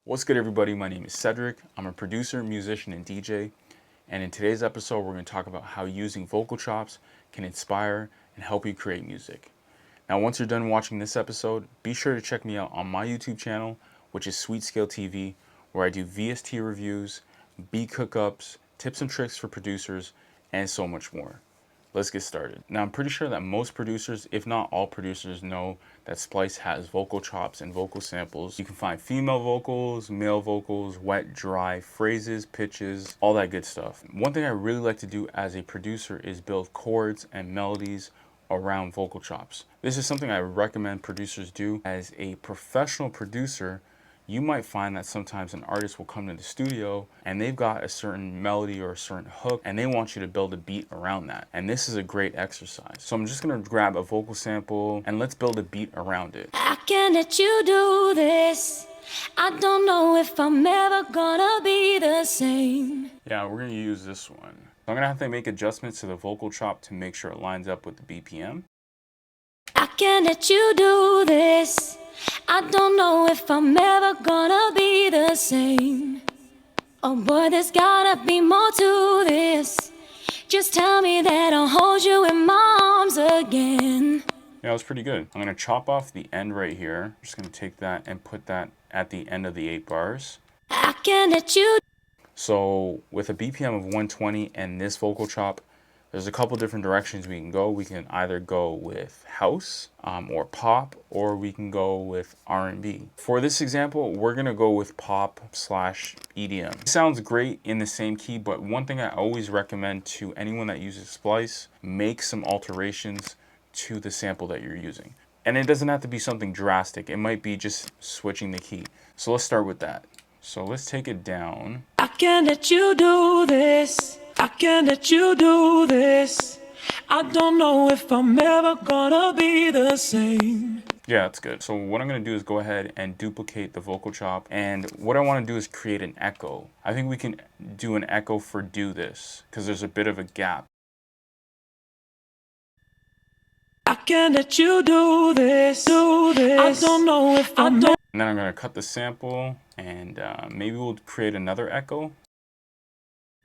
What's good, everybody? My name is Cedric. I'm a producer, musician, and DJ. And in today's episode, we're going to talk about how using vocal chops can inspire and help you create music. Now, once you're done watching this episode, be sure to check me out on my YouTube channel, which is SweetScale TV, where I do VST reviews, beat cookups, tips and tricks for producers, and so much more. Let's get started. Now, I'm pretty sure that most producers, if not all producers, know that Splice has vocal chops and vocal samples. You can find female vocals, male vocals, wet, dry, phrases, pitches, all that good stuff. One thing I really like to do as a producer is build chords and melodies around vocal chops. This is something I recommend producers do. As a professional producer, you might find that sometimes an artist will come to the studio and they've got a certain melody or a certain hook and they want you to build a beat around that. And this is a great exercise. So I'm just gonna grab a vocal sample and let's build a beat around it. I can't let you do this. I don't know if I'm ever gonna be the same. Yeah, we're gonna use this one. So I'm gonna have to make adjustments to the vocal chop to make sure it lines up with the BPM. I can't let you do this. I don't know if I'm ever gonna be the same. Oh boy, there's gotta be more to this. Just tell me that I'll hold you in my arms again. Yeah, it was pretty good. I'm gonna chop off the end right here. I'm just gonna take that and put that at the end of the 8 bars. I can't let you. So with a BPM of 120 and this vocal chop, there's a couple different directions we can go. We can either go with house or pop, or we can go with R&B. For this example, we're gonna go with pop/EDM. It sounds great in the same key, but one thing I always recommend to anyone that uses Splice, make some alterations to the sample that you're using. And it doesn't have to be something drastic. It might be just switching the key. So let's start with that. So let's take it down. I can't let you do this. I can't let you do this. I don't know if I'm ever gonna be the same. Yeah, that's good. So what I'm gonna do is go ahead and duplicate the vocal chop. And what I wanna do is create an echo. I think we can do an echo for do this, because there's a bit of a gap. I can't let you do this. I don't know if I'm not. And then I'm gonna cut the sample and maybe we'll create another echo.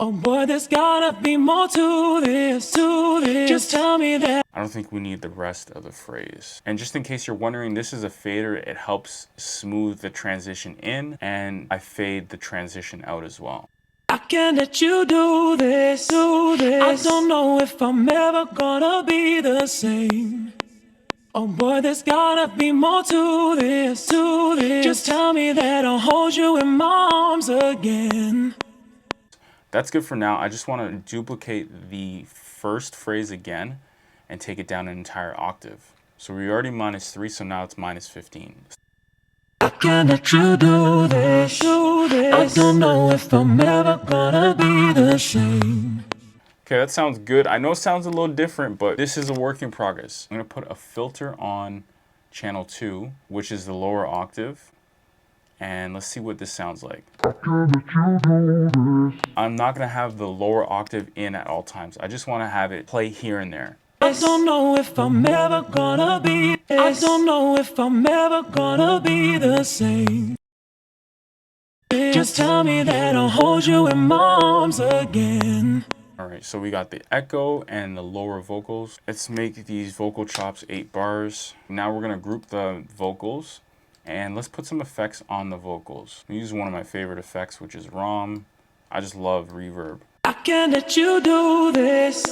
Oh boy, there's gotta be more to this. Just tell me that. I don't think we need the rest of the phrase. And just in case you're wondering, this is a fader. It helps smooth the transition in, and I fade the transition out as well. I can't let you do this. I don't know if I'm ever gonna be the same. Oh boy, there's gotta be more to this. Just tell me that I'll hold you in my arms again. That's good for now. I just want to duplicate the first phrase again and take it down an entire octave. So we already -3, so now it's -15. I can't let you do this. I don't know if I'm ever gonna be the same. Okay, that sounds good. I know it sounds a little different, but this is a work in progress. I'm gonna put a filter on channel 2, which is the lower octave. And let's see what this sounds like. I'm not gonna have the lower octave in at all times. I just wanna have it play here and there. I don't know if I'm ever gonna be. I don't know if I'm ever gonna be the same. Just tell me that I'll hold you in my arms again. All right, so we got the echo and the lower vocals. Let's make these vocal chops 8 bars. Now we're gonna group the vocals. And let's put some effects on the vocals. I use one of my favorite effects, which is ROM. I just love reverb. I can't let you do this.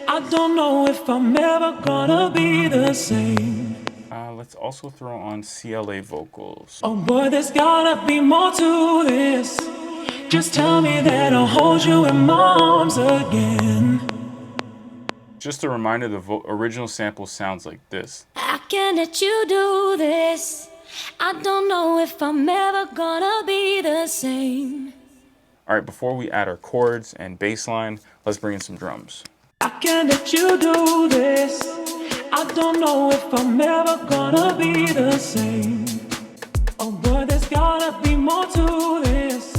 I don't know if I'm ever gonna be the same. Let's also throw on CLA vocals. Oh boy, there's gotta be more to this. Just tell me that I'll hold you in my arms again. Just a reminder, the original sample sounds like this. I can't let you do this. I don't know if I'm ever gonna be the same. All right, before we add our chords and bass line, let's bring in some drums. I can't let you do this. I don't know if I'm ever gonna be the same. Oh boy, there's gotta be more to this.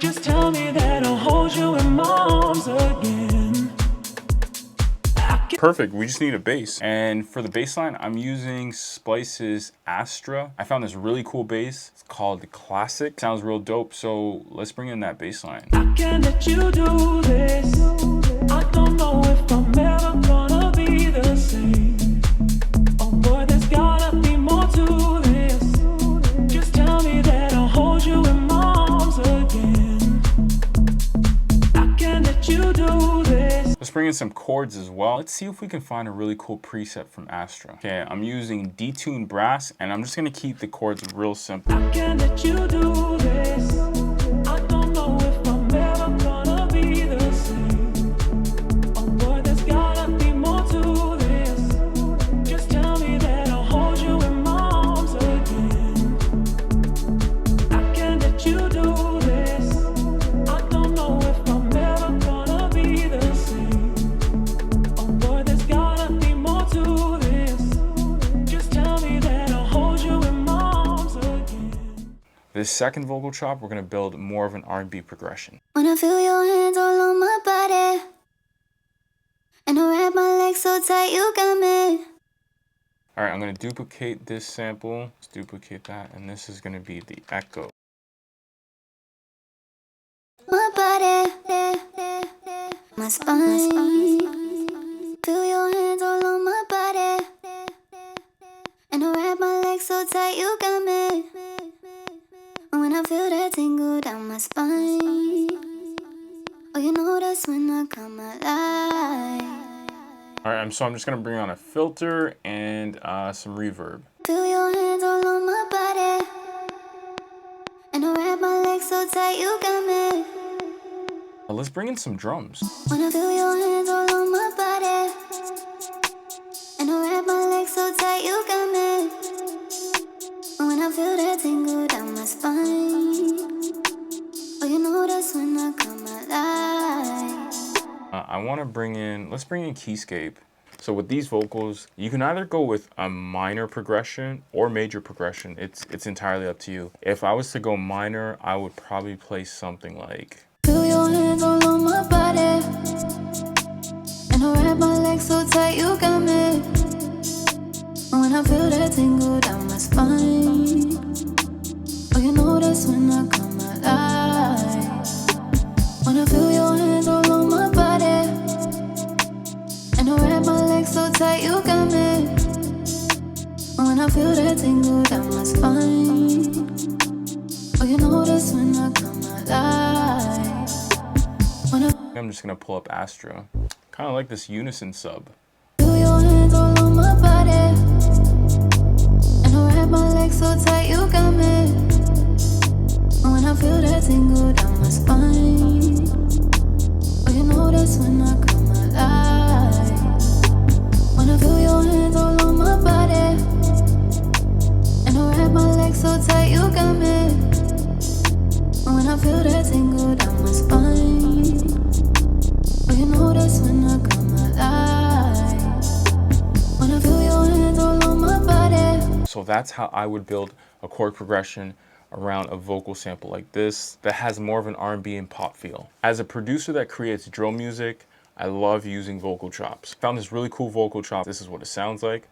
Just tell me that I'll hold you in my arms again. I Perfect, we just need a bass. And for the bass line, I'm using Splice's Astra. I found this really cool bass. It's called Classic. Sounds real dope, so let's bring in that bass line. I can't let you do this. I don't know if I'm ever gonna be the same. Oh boy, there's gotta be more to this. Just tell me that I'll hold you in my arms again. I can't let you do this. Let's bring in some chords as well. Let's see if we can find a really cool preset from Astra. Okay, I'm using detuned brass, and I'm just gonna keep the chords real simple. I can't let you do this. I don't know if I'm ever gonna be the same. Oh boy, there's gotta be more to this. Just tell me that I'll hold you in my arms again. I can't let you do this. I don't know if I'm ever gonna be the same. Oh boy, there's gotta be more to this. Just tell me that I'll hold you in my arms again. This second vocal chop, we're gonna build more of an R&B progression. When I feel your hands all on my body, and I wrap my legs so tight you got me. All right, I'm gonna duplicate this sample. Let's duplicate that, and this is gonna be the echo. My body, my spine. Feel your hands all on my body, and I wrap my legs so tight you got me. When I feel that tingle down my spine, oh, you know that's when I come alive. All right, so I'm just gonna bring on a filter and some reverb. Feel your hands all on my body, and I wrap my legs so tight you got me. Let's bring in some drums. When I feel your hands all on my body, and I wrap my legs so tight you got me. When I feel that tingle down my spine, oh, you know that's when I come alive. I want to let's bring in keyscape. So with these vocals, you can either go with a minor progression or major progression. It's entirely up to you. If I was to go minor, I would probably play something like. Feel your hands all on my body, and I wrap my legs so tight you got me. When I feel that tingle down my spine, oh, you know that's when I come alive. When I feel your hands all on my body, and I wrap my legs so tight you got me. When I feel that tingle down my spine, oh, you know that's when I come alive. I'm just gonna pull up Astra. Kind of like this unison sub. Feel your hands all on my body, and I wrap my legs so tight you got me. When I feel that tingle down my spine, oh, you know that's when I come alive. When I feel your hands all on my body, and I wrap my legs so tight you got me. When I feel that tingle down my spine, oh, you know that's when I come alive. When I feel your hands all on my body. So that's how I would build a chord progression around a vocal sample like this that has more of an R&B and pop feel. As a producer that creates drill music, I love using vocal chops. Found this really cool vocal chop. This is what it sounds like.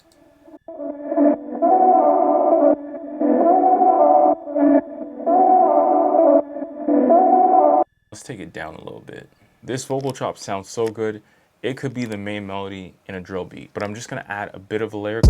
Let's take it down a little bit. This vocal chop sounds so good. It could be the main melody in a drill beat, but I'm just gonna add a bit of a layer.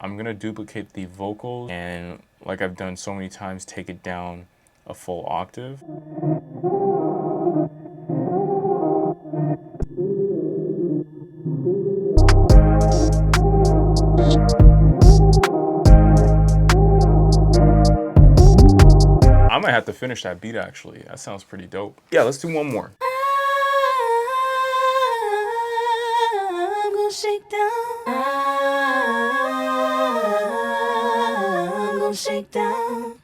I'm gonna duplicate the vocals and, like I've done so many times, take it down a full octave. I might have to finish that beat actually. That sounds pretty dope. Yeah, let's do one more. I'm gonna shake down. I'm gonna shake down.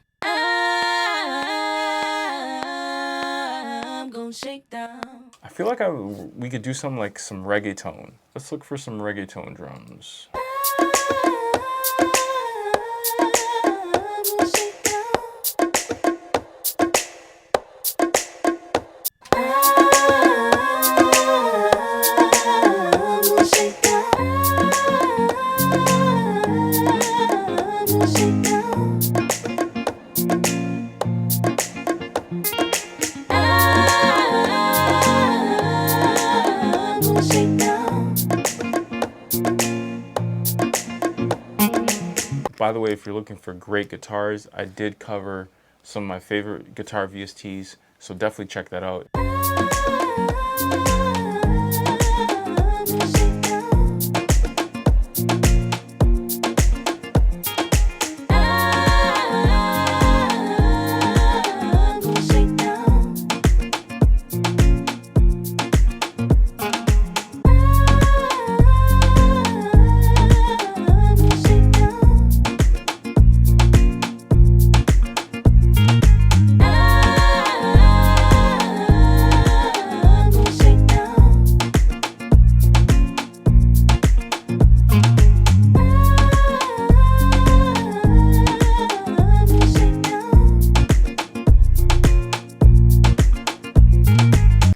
I'm gonna shake down. I feel like we could do something like some reggaeton. Let's look for some reggaeton drums. By the way, if you're looking for great guitars, I did cover some of my favorite guitar VSTs, so definitely check that out.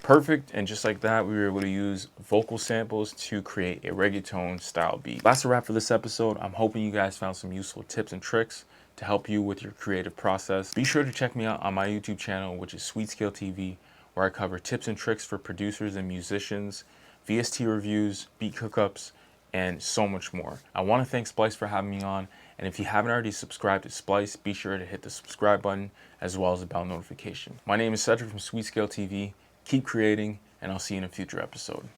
Perfect, and just like that, we were able to use vocal samples to create a reggaeton style beat. That's a wrap for this episode. I'm hoping you guys found some useful tips and tricks to help you with your creative process. Be sure to check me out on my YouTube channel, which is SweetScale TV, where I cover tips and tricks for producers and musicians, VST reviews, beat hookups, and so much more. I want to thank Splice for having me on, and if you haven't already subscribed to Splice, be sure to hit the subscribe button as well as the bell notification. My name is Cedric from SweetScale TV. Keep creating, and I'll see you in a future episode.